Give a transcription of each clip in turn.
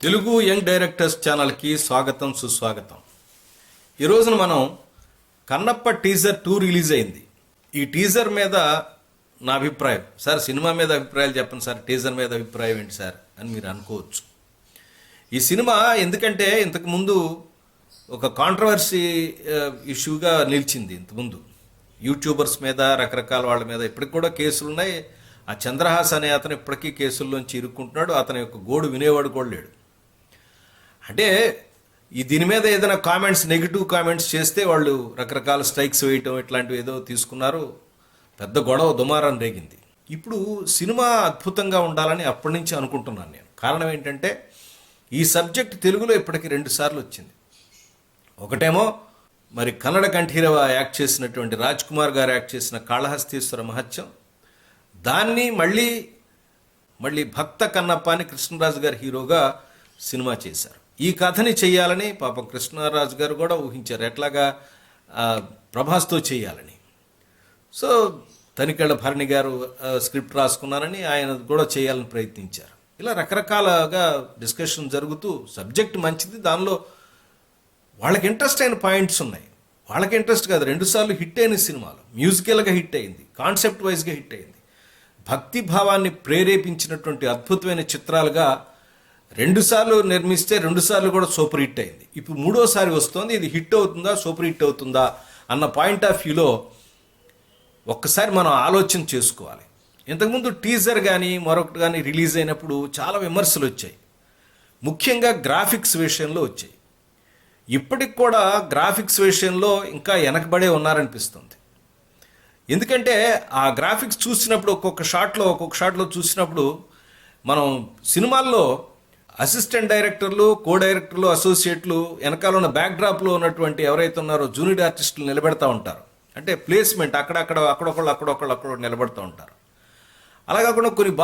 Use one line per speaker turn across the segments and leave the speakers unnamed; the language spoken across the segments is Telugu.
తెలుగు యంగ్ డైరెక్టర్స్ ఛానల్కి స్వాగతం సుస్వాగతం. ఈ రోజున మనం కన్నప్ప టీజర్ 2 రిలీజ్ అయింది. ఈ టీజర్ మీద నా అభిప్రాయం, సార్ సినిమా మీద అభిప్రాయాలు చెప్పండి సార్, టీజర్ మీద అభిప్రాయం ఏంటి సార్ అని మీరు అనుకోవచ్చు. ఈ సినిమా ఎందుకంటే ఇంతకుముందు ఒక కాంట్రవర్సీ ఇష్యూగా నిలిచింది. ఇంతకుముందు యూట్యూబర్స్ మీద, రకరకాల వాళ్ళ మీద ఇప్పటికి కూడా కేసులు ఉన్నాయి. ఆ చంద్రహాస్ అనే అతను ఇప్పటికీ కేసుల్లోంచి ఇరుక్కుంటున్నాడు. అతని యొక్క గోడు వినేవాడు కూడా లేడు. అంటే దీని మీద ఏదైనా కామెంట్స్, నెగిటివ్ కామెంట్స్ చేస్తే వాళ్ళు రకరకాల స్ట్రైక్స్ వేయటం ఇట్లాంటివి ఏదో తీసుకున్నారు. పెద్ద గొడవ దుమారం రేగింది. ఇప్పుడు సినిమా అద్భుతంగా ఉండాలని అప్పటి నుంచి అనుకుంటున్నాను నేను. కారణం ఏంటంటే ఈ సబ్జెక్ట్ తెలుగులో ఇప్పటికి 2 సార్లు వచ్చింది. ఒకటేమో మరి కన్నడ కంఠీరవ యాక్ట్ చేసినటువంటి రాజ్ కుమార్ గారు యాక్ట్ చేసిన కాళహస్తీశ్వర మహత్యం, దాన్ని మళ్ళీ భక్త కన్నప్ప అని కృష్ణరాజు గారు హీరోగా సినిమా చేశారు. ఈ కథని చేయాలని పాపం కృష్ణరాజు గారు కూడా ఊహించారు, ఎట్లాగా ప్రభాస్తో చేయాలని. సో తనికెళ్ళ భరణి గారు స్క్రిప్ట్ రాసుకున్నారని ఆయన కూడా చేయాలని ప్రయత్నించారు. ఇలా రకరకాలుగా డిస్కషన్ జరుగుతూ సబ్జెక్ట్ మంచిది, దానిలో వాళ్ళకి ఇంట్రెస్ట్ అయిన పాయింట్స్ ఉన్నాయి. వాళ్ళకి ఇంట్రెస్ట్ కాదు, 2 సార్లు హిట్ అయిన సినిమాలు, మ్యూజికల్గా హిట్ అయింది, కాన్సెప్ట్ వైజ్గా హిట్ అయింది, భక్తి భావాన్ని ప్రేరేపించినటువంటి అద్భుతమైన చిత్రాలుగా 2 సార్లు నిర్మిస్తే 2 సార్లు కూడా సూపర్ హిట్ అయింది. ఇప్పుడు 3వసారి వస్తుంది. ఇది హిట్ అవుతుందా, సూపర్ హిట్ అవుతుందా అన్న పాయింట్ ఆఫ్ వ్యూలో ఒక్కసారి మనం ఆలోచన చేసుకోవాలి. ఇంతకుముందు టీజర్ కానీ మరొకటి కానీ రిలీజ్ అయినప్పుడు చాలా విమర్శలు వచ్చాయి, ముఖ్యంగా గ్రాఫిక్స్ విషయంలో వచ్చాయి. ఇప్పటికి కూడా గ్రాఫిక్స్ విషయంలో ఇంకా వెనకబడే ఉన్నారనిపిస్తుంది. ఎందుకంటే ఆ గ్రాఫిక్స్ చూసినప్పుడు ఒక్కొక్క షాట్లో చూసినప్పుడు మనం సినిమాల్లో అసిస్టెంట్ డైరెక్టర్లు, కో డైరెక్టర్లు, అసోసియేట్లు వెనకాల ఉన్న బ్యాక్డ్రాప్లో ఉన్నటువంటి ఎవరైతే ఉన్నారో జూనియర్ ఆర్టిస్టులు నిలబెడతా ఉంటారు. అంటే ప్లేస్మెంట్ అక్కడొకళ్ళు నిలబెడతా ఉంటారు. అలా కాకుండా కొన్ని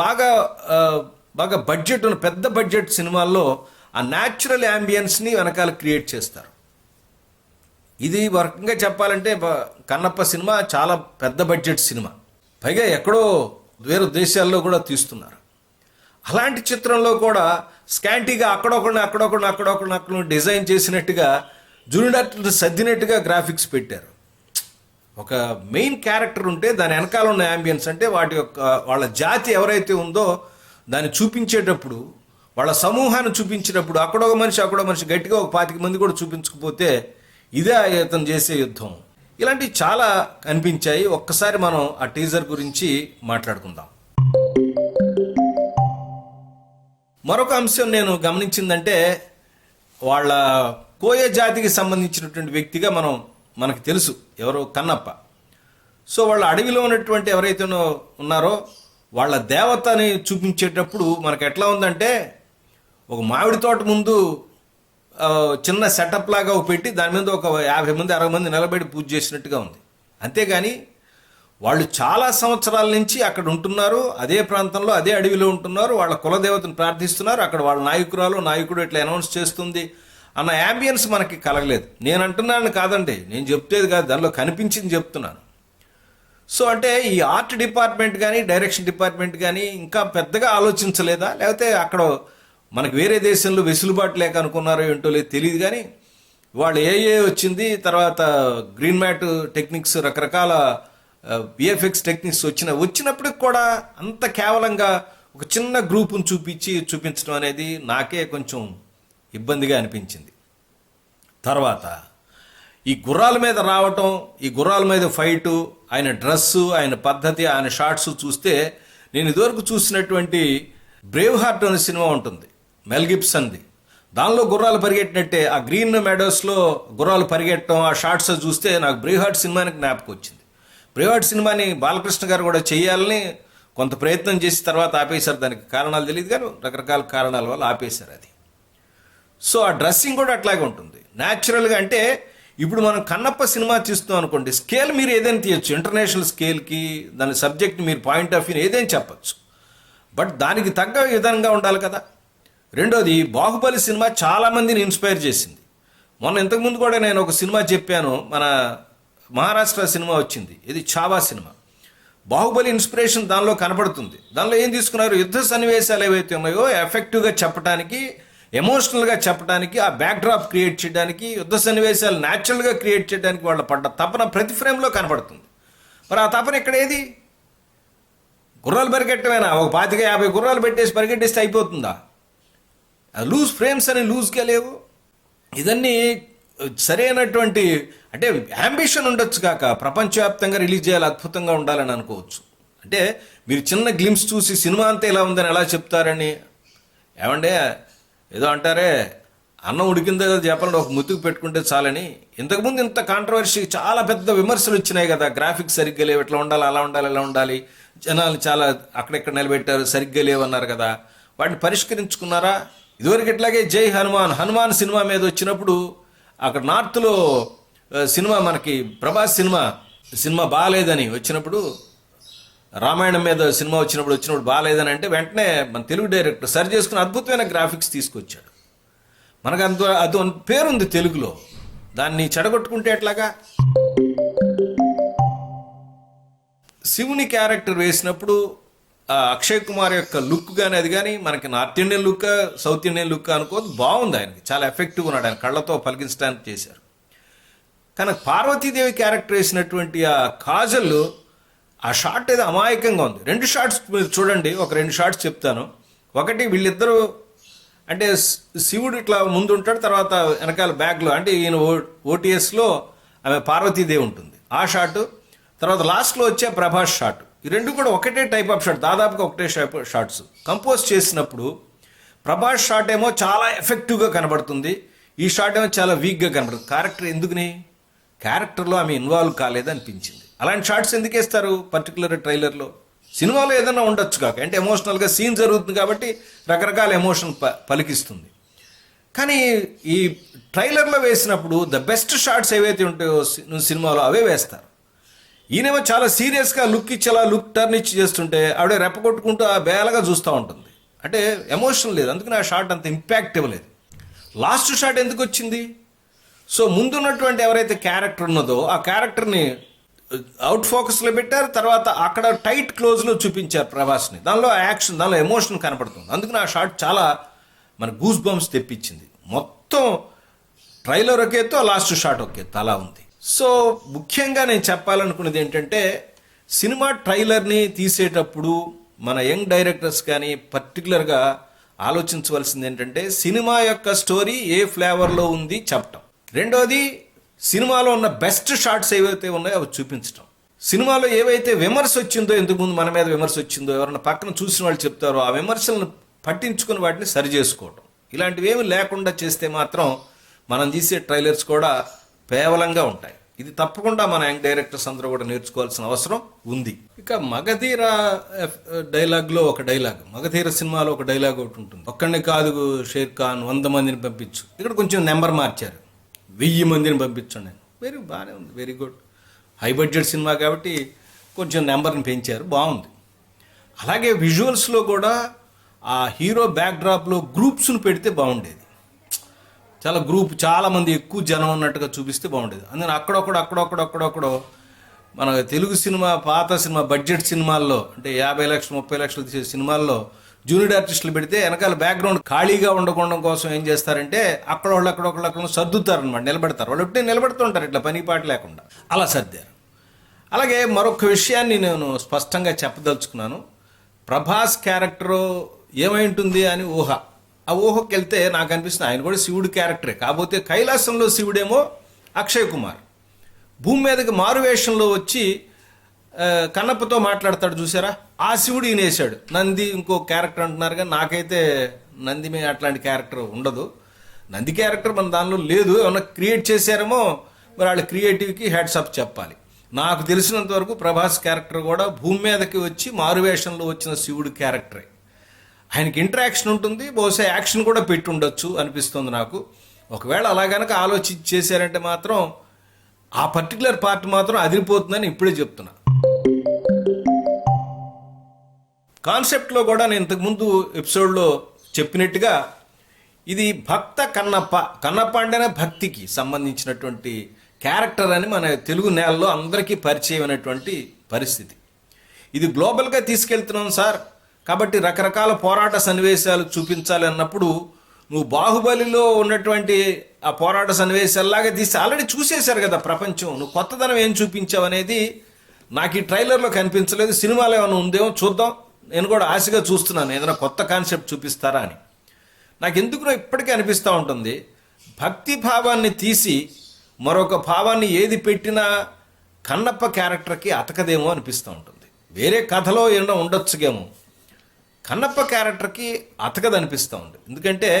బాగా బడ్జెట్ ఉన్న పెద్ద బడ్జెట్ సినిమాల్లో ఆ న్యాచురల్ యాంబియన్స్ని వెనకాల క్రియేట్ చేస్తారు. ఇది వర్కంగా చెప్పాలంటే కన్నప్ప సినిమా చాలా పెద్ద బడ్జెట్ సినిమా, పైగా ఎక్కడో వేరే దేశాల్లో కూడా తీస్తున్నారు. అలాంటి చిత్రంలో కూడా స్కాంటీగా అక్కడొకళ్ళు డిజైన్ చేసినట్టుగా జూనియర్ సర్దినట్టుగా గ్రాఫిక్స్ పెట్టారు. ఒక మెయిన్ క్యారెక్టర్ ఉంటే దాని వెనకాల ఉన్న యాంబియన్స్, అంటే వాళ్ళ జాతి ఎవరైతే ఉందో దాన్ని చూపించేటప్పుడు, వాళ్ళ సమూహాన్ని చూపించేటప్పుడు అక్కడొక మనిషి గట్టిగా ఒక 25 మంది కూడా చూపించకపోతే ఇదే అతను చేసే యుద్ధం. ఇలాంటివి చాలా కనిపించాయి. ఒక్కసారి మనం ఆ టీజర్ గురించి మాట్లాడుకుందాం. మరొక అంశం నేను గమనించిందంటే, వాళ్ళ కోయ జాతికి సంబంధించినటువంటి వ్యక్తిగా మనకు తెలుసు ఎవరు, కన్నప్ప. సో వాళ్ళ అడవిలో ఉన్నటువంటి ఎవరైతే ఉన్నారో వాళ్ళ దేవతని చూపించేటప్పుడు మనకు ఎట్లా ఉందంటే, ఒక మామిడి తోట ముందు చిన్న సెటప్ లాగా పెట్టి దాని మీద ఒక 50 మంది 60 మంది నిలబడి పూజ చేసినట్టుగా ఉంది. అంతేగాని వాళ్ళు చాలా సంవత్సరాల నుంచి అక్కడ ఉంటున్నారు, అదే ప్రాంతంలో అదే అడవిలో ఉంటున్నారు, వాళ్ళ కులదేవతను ప్రార్థిస్తున్నారు, అక్కడ వాళ్ళ నాయకుడు ఇట్లా అనౌన్స్ చేస్తుంది అన్న యాంబియన్స్ మనకి కలగలేదు. నేను అంటున్నాను కాదండి, నేను చెప్తేది కాదు, దానిలో కనిపించింది చెప్తున్నాను. సో అంటే ఈ ఆర్ట్ డిపార్ట్మెంట్ కానీ డైరెక్షన్ డిపార్ట్మెంట్ కానీ ఇంకా పెద్దగా ఆలోచించలేదా, లేకపోతే అక్కడ మనకు వేరే దేశంలో వెసులుబాటు లేక అనుకున్నారో ఏంటో లేదు తెలియదు. కానీ వాళ్ళు వచ్చింది, తర్వాత గ్రీన్ మ్యాట్ టెక్నిక్స్, రకరకాల విఎఫ్ఎక్స్ టెక్నిక్స్ వచ్చినప్పటికి కూడా అంత కేవలంగా ఒక చిన్న గ్రూపును చూపించడం అనేది నాకే కొంచెం ఇబ్బందిగా అనిపించింది. తర్వాత ఈ గుర్రాల మీద రావటం, ఈ గుర్రాల మీద ఫైటు, ఆయన డ్రెస్సు, ఆయన పద్ధతి, ఆయన షార్ట్స్ చూస్తే నేను ఇదివరకు చూసినటువంటి బ్రేవ్ హార్ట్ అనే సినిమా ఉంటుంది మెల్ గిబ్సన్ది, దానిలో గుర్రాలు పరిగెట్టినట్టే ఆ గ్రీన్ మెడోస్లో గుర్రాలు పరిగెట్టడం, ఆ షార్ట్స్ చూస్తే నాకు బ్రేవ్ హార్ట్ సినిమానికి జ్ఞాపకం వచ్చింది. బ్రేవ్ హార్ట్ సినిమాని బాలకృష్ణ గారు కూడా చేయాలని కొంత ప్రయత్నం చేసి తర్వాత ఆపేశారు. దానికి కారణాలు తెలియదు కానీ రకరకాల కారణాల వల్ల ఆపేశారు అది. సో ఆ డ్రెస్సింగ్ కూడా అట్లాగే ఉంటుంది న్యాచురల్గా. అంటే ఇప్పుడు మనం కన్నప్ప సినిమా తీస్తున్నాం అనుకోండి, స్కేల్ మీరు ఏదైనా తీయచ్చు, ఇంటర్నేషనల్ స్కేల్కి దాని సబ్జెక్ట్ మీరు పాయింట్ ఆఫ్ వ్యూ ఏదైనా చెప్పచ్చు, బట్ దానికి తగ్గ విధంగా ఉండాలి కదా. రెండోది, బాహుబలి సినిమా చాలామందిని ఇన్స్పైర్ చేసింది. మొన్న ఇంతకుముందు కూడా నేను ఒక సినిమా చెప్పాను, మన మహారాష్ట్ర సినిమా వచ్చింది, ఇది ఛావా సినిమా. బాహుబలి ఇన్స్పిరేషన్ దానిలో కనపడుతుంది. దానిలో ఏం తీసుకున్నారు, యుద్ధ సన్నివేశాలు ఏవైతే ఉన్నాయో ఎఫెక్టివ్గా చెప్పడానికి ఎమోషనల్గా చెప్పడానికి, ఆ బ్యాక్డ్రాప్ క్రియేట్ చేయడానికి, యుద్ధ సన్నివేశాలు న్యాచురల్గా క్రియేట్ చేయడానికి వాళ్ళ పడ్డ తపన ప్రతి ఫ్రేమ్లో కనబడుతుంది. మరి ఆ తపన ఇక్కడ ఏది? గుర్రాలు పరిగెట్టమేనా? ఒక 25-50 గుర్రాలు పెట్టేసి పరిగెట్టేస్తే అయిపోతుందా? లూజ్ ఫ్రేమ్స్ అని లూజ్గా లేవు. ఇదన్నీ సరైనటువంటి అంటే యాంబిషన్ ఉండొచ్చు కాక ప్రపంచవ్యాప్తంగా రిలీజ్ చేయాలి, అద్భుతంగా ఉండాలని అనుకోవచ్చు. అంటే మీరు చిన్న గ్లిమ్స్ చూసి సినిమా అంతా ఎలా ఉందని ఎలా చెప్తారని. ఏమంటే ఏదో అంటారే, అన్నం ఉడికిందో కదా చెప్పండి, ఒక ముతుకు పెట్టుకుంటే చాలని. ఇంతకుముందు ఇంత కాంట్రవర్సీ, చాలా పెద్ద విమర్శలు వచ్చినాయి కదా, గ్రాఫిక్స్ సరిగ్గా లేవు, ఇట్లా ఉండాలి, అలా ఉండాలి, ఇలా ఉండాలి, జనాలు చాలా అక్కడెక్కడ నిలబెట్టారు, సరిగ్గా లేవన్నారు కదా. వాటిని పరిష్కరించుకున్నారా? ఇదివరకు ఇట్లాగే జై హనుమాన్ సినిమా మీద వచ్చినప్పుడు అక్కడ నార్త్లో సినిమా మనకి ప్రభాస్ సినిమా బాగాలేదని వచ్చినప్పుడు, రామాయణం మీద సినిమా వచ్చినప్పుడు బాగాలేదని అంటే వెంటనే మన తెలుగు డైరెక్టర్ సరి చేసుకుని అద్భుతమైన గ్రాఫిక్స్ తీసుకొచ్చాడు. మనకు అది పేరుంది తెలుగులో, దాన్ని చెడగొట్టుకుంటే ఎట్లాగా? శివుని క్యారెక్టర్ వేసినప్పుడు అక్షయ్ కుమార్ యొక్క లుక్ కానీ అది కానీ మనకి north Indian look, south Indian look అనుకోదు, బాగుంది. ఆయనకి చాలా ఎఫెక్టివ్గా ఉన్నాడు, ఆయన కళ్ళతో పలికించడానికి చేశారు. కానీ పార్వతీదేవి క్యారెక్టర్ వేసినటువంటి ఆ కాజల్, ఆ షాట్ ఏదో అమాయకంగా ఉంది. 2 షాట్స్ మీరు చూడండి, ఒక 2 షాట్స్ చెప్తాను. ఒకటి, వీళ్ళిద్దరూ అంటే శివుడు ఇట్లా ముందు ఉంటాడు, తర్వాత వెనకాల బ్యాగ్లో అంటే ఈయన ఓటీఎస్లో ఆమె పార్వతీదేవి ఉంటుంది, ఆ షాటు. తర్వాత లాస్ట్లో వచ్చే ప్రభాస్ షాట్. ఈ 2 కూడా ఒకటే టైప్ ఆఫ్ షాట్, దాదాపుగా ఒకటే షాట్స్. కంపోజ్ చేసినప్పుడు ప్రభాస్ షాట్ ఏమో చాలా ఎఫెక్టివ్గా కనబడుతుంది, ఈ షాట్ ఏమో చాలా వీక్గా కనబడుతుంది. క్యారెక్టర్లో ఆమె ఇన్వాల్వ్ కాలేదు అనిపించింది. అలాంటి షాట్స్ ఎందుకు వేస్తారు పర్టికులర్ ట్రైలర్లో? సినిమాలో ఏదైనా ఉండొచ్చు కాక, అంటే ఎమోషనల్గా సీన్ జరుగుతుంది కాబట్టి రకరకాల ఎమోషన్ పలికిస్తుంది. కానీ ఈ ట్రైలర్లో వేసినప్పుడు ద బెస్ట్ షాట్స్ ఏవైతే ఉంటాయో సినిమాలో అవే వేస్తారు. ఈయనేమో చాలా సీరియస్గా లుక్ ఇచ్చేలా లుక్ టర్న్ ఇచ్చి చేస్తుంటే ఆవిడ రెప్పగొట్టుకుంటూ ఆ బేలగా చూస్తూ ఉంటుంది. అంటే ఎమోషన్ లేదు, అందుకని ఆ షాట్ అంత ఇంపాక్ట్ ఇవ్వలేదు. లాస్ట్ షాట్ ఎందుకు వచ్చింది? సో ముందున్నటువంటి ఎవరైతే క్యారెక్టర్ ఉన్నదో ఆ క్యారెక్టర్ని అవుట్ ఫోకస్లో పెట్టారు, తర్వాత అక్కడ టైట్ క్లోజ్లో చూపించారు ప్రభాస్ని. దానిలో యాక్షన్, దానిలో ఎమోషన్ కనపడుతుంది. అందుకని ఆ షాట్ చాలా మన గూస్ బంప్స్ తెప్పించింది. మొత్తం ట్రైలర్ ఒక ఎత్తు, లాస్ట్ షాట్ ఒక ఎత్తు, అలా ఉంది. సో ముఖ్యంగా నేను చెప్పాలనుకున్నది ఏంటంటే, సినిమా ట్రైలర్ని తీసేటప్పుడు మన యంగ్ డైరెక్టర్స్ కానీ పర్టికులర్గా ఆలోచించవలసింది ఏంటంటే, సినిమా యొక్క స్టోరీ ఏ ఫ్లేవర్లో ఉంది చెప్పటం. రెండోది, సినిమాలో ఉన్న బెస్ట్ షాట్స్ ఏవైతే ఉన్నాయో అవి చూపించడం. సినిమాలో ఏవైతే విమర్శ వచ్చిందో, ఇంతకుముందు మన మీద విమర్శ వచ్చిందో, ఎవరైనా పక్కన చూసిన వాళ్ళు చెప్తారో ఆ విమర్శలను పట్టించుకుని వాటిని సరి చేసుకోవడం. ఇలాంటివి ఏమి లేకుండా చేస్తే మాత్రం మనం తీసే ట్రైలర్స్ కూడా కేవలంగా ఉంటాయి. ఇది తప్పకుండా మన యంగ్ డైరెక్టర్స్ అందరూ కూడా నేర్చుకోవాల్సిన అవసరం ఉంది. ఇక మగధీర డైలాగ్లో ఒక డైలాగ్, మగధీర సినిమాలో ఒక డైలాగ్ ఒకటి ఉంటుంది. ఒక్కడిని కాదు షేర్ ఖాన్ 100 మందిని పంపించు. ఇక్కడ కొంచెం నెంబర్ మార్చారు, 1000 మందిని పంపించండి. బాగానే ఉంది, very good. High budget cinema కాబట్టి కొంచెం నెంబర్ని పెంచారు, బాగుంది. అలాగే విజువల్స్లో కూడా ఆ హీరో బ్యాక్డ్రాప్లో గ్రూప్స్ను పెడితే బాగుండేది. చాలా మంది ఎక్కువ జనం ఉన్నట్టుగా చూపిస్తే బాగుండేది. అందుకని అక్కడొక్కడో మన తెలుగు సినిమా, పాత సినిమా, బడ్జెట్ సినిమాల్లో అంటే 50 లక్షలు 30 లక్షలు తీసే సినిమాల్లో జూనియర్ ఆర్టిస్టులు పెడితే వెనకాల బ్యాక్గ్రౌండ్ ఖాళీగా ఉండకుండా కోసం ఏం చేస్తారంటే అక్కడ సర్దుతారనమాట, నిలబెడతారు. వాళ్ళు ఒకటే నిలబెడుతుంటారు ఇట్లా పని పాట లేకుండా, అలా సర్దారు. అలాగే మరొక విషయాన్ని నేను స్పష్టంగా చెప్పదలుచుకున్నాను. ప్రభాస్ క్యారెక్టరు ఏమై ఉంటుంది అని ఆ ఊహకి వెళ్తే నాకు అనిపిస్తుంది ఆయన కూడా శివుడు క్యారెక్టరే. కాకపోతే కైలాసంలో శివుడేమో అక్షయ్ కుమార్, భూమి మీదకి మారువేషంలో వచ్చి కన్నప్పతో మాట్లాడతాడు చూసారా, ఆ శివుడు ఈయన వేశాడు. నంది ఇంకో క్యారెక్టర్ అంటున్నారు, కానీ నాకైతే నంది మీద అట్లాంటి క్యారెక్టర్ ఉండదు. నంది క్యారెక్టర్ మన దానిలో లేదు, ఏమన్నా క్రియేట్ చేశారేమో మరి వాళ్ళ క్రియేటివ్కి హ్యాట్స్ అప్ చెప్పాలి. నాకు తెలిసినంత వరకు ప్రభాస్ క్యారెక్టర్ కూడా భూమి మీదకి వచ్చి మారువేషంలో వచ్చిన శివుడు క్యారెక్టరే. ఆయనకి ఇంటరాక్షన్ ఉంటుంది, బహుశా యాక్షన్ కూడా పెట్టి ఉండొచ్చు అనిపిస్తుంది నాకు. ఒకవేళ అలా గనక ఆలోచించి చేశారంటే మాత్రం ఆ పర్టికులర్ పార్ట్ మాత్రం అదిరిపోతుందని ఇప్పుడే చెప్తున్నా. కాన్సెప్ట్లో కూడా నేను ఇంతకుముందు ఎపిసోడ్లో చెప్పినట్టుగా ఇది భక్త కన్నప్ప అంటేనే భక్తికి సంబంధించినటువంటి క్యారెక్టర్ అని మన తెలుగు నేలలో అందరికీ పరిచయం అయినటువంటి పరిస్థితి. ఇది గ్లోబల్గా తీసుకెళ్తున్నాం సార్, కాబట్టి రకరకాల పోరాట సన్నివేశాలు చూపించాలి అన్నప్పుడు నువ్వు బాహుబలిలో ఉన్నటువంటి ఆ పోరాట సన్నివేశాల్లాగా తీసి ఆల్రెడీ చూసేశారు కదా ప్రపంచం. నువ్వు కొత్తదనం ఏం చూపించావు అనేది నాకు ఈ ట్రైలర్లో కనిపించలేదు. సినిమాలో ఏమైనా ఉందేమో చూద్దాం. నేను కూడా ఆశగా చూస్తున్నాను ఏదైనా కొత్త కాన్సెప్ట్ చూపిస్తారా అని. నాకు ఎందుకు ఇప్పటికీ అనిపిస్తూ ఉంటుంది, భక్తి భావాన్ని తీసి మరొక భావాన్ని ఏది పెట్టినా కన్నప్ప క్యారెక్టర్కి అతకదేమో అనిపిస్తూ ఉంటుంది. వేరే కథలో ఏమన్నా ఉండొచ్చుగేమో, కన్నప్ప క్యారెక్టర్కి అతకదు అనిపిస్తూ ఉంది. ఎందుకంటే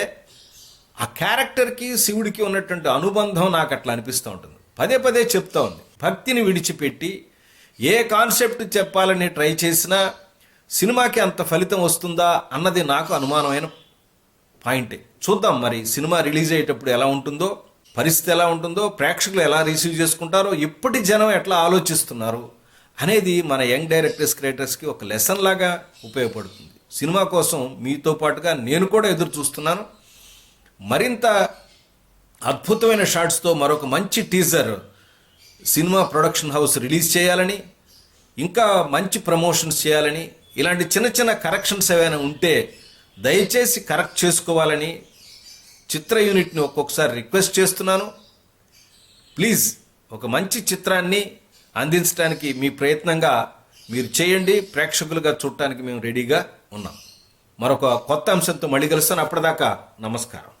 ఆ క్యారెక్టర్కి శివుడికి ఉన్నటువంటి అనుబంధం నాకు అట్లా అనిపిస్తూ ఉంటుంది. పదే పదే చెప్తా ఉంది, భక్తిని విడిచిపెట్టి ఏ కాన్సెప్ట్ చెప్పాలని ట్రై చేసినా సినిమాకి అంత ఫలితం వస్తుందా అన్నది నాకు అనుమానమైన పాయింటే. చూద్దాం మరి సినిమా రిలీజ్ అయ్యేటప్పుడు ఎలా ఉంటుందో, పరిస్థితి ఎలా ఉంటుందో, ప్రేక్షకులు ఎలా రిసీవ్ చేసుకుంటారో, ఇప్పటి జనం ఎట్లా ఆలోచిస్తున్నారు అనేది మన యంగ్ డైరెక్టర్స్ క్రియేటర్స్కి ఒక లెసన్ లాగా ఉపయోగపడుతుంది. సినిమా కోసం మీతో పాటుగా నేను కూడా ఎదురు చూస్తున్నాను. మరింత అద్భుతమైన షాట్స్తో మరొక మంచి teaser cinema production house release చేయాలని, ఇంకా మంచి ప్రమోషన్స్ చేయాలని, ఇలాంటి చిన్న చిన్న కరెక్షన్స్ ఏవైనా ఉంటే దయచేసి కరెక్ట్ చేసుకోవాలని చిత్ర యూనిట్ని ఒక్కొక్కసారి రిక్వెస్ట్ చేస్తున్నాను. ప్లీజ్ ఒక మంచి చిత్రాన్ని అందించడానికి మీ ప్రయత్నంగా మీరు చేయండి. ప్రేక్షకులుగా చూడటానికి మేము రెడీగా ఉన్నాం. మరొక కొత్త అంశంతో మళ్ళీ కలుస్తాను. అప్పటిదాకా నమస్కారం.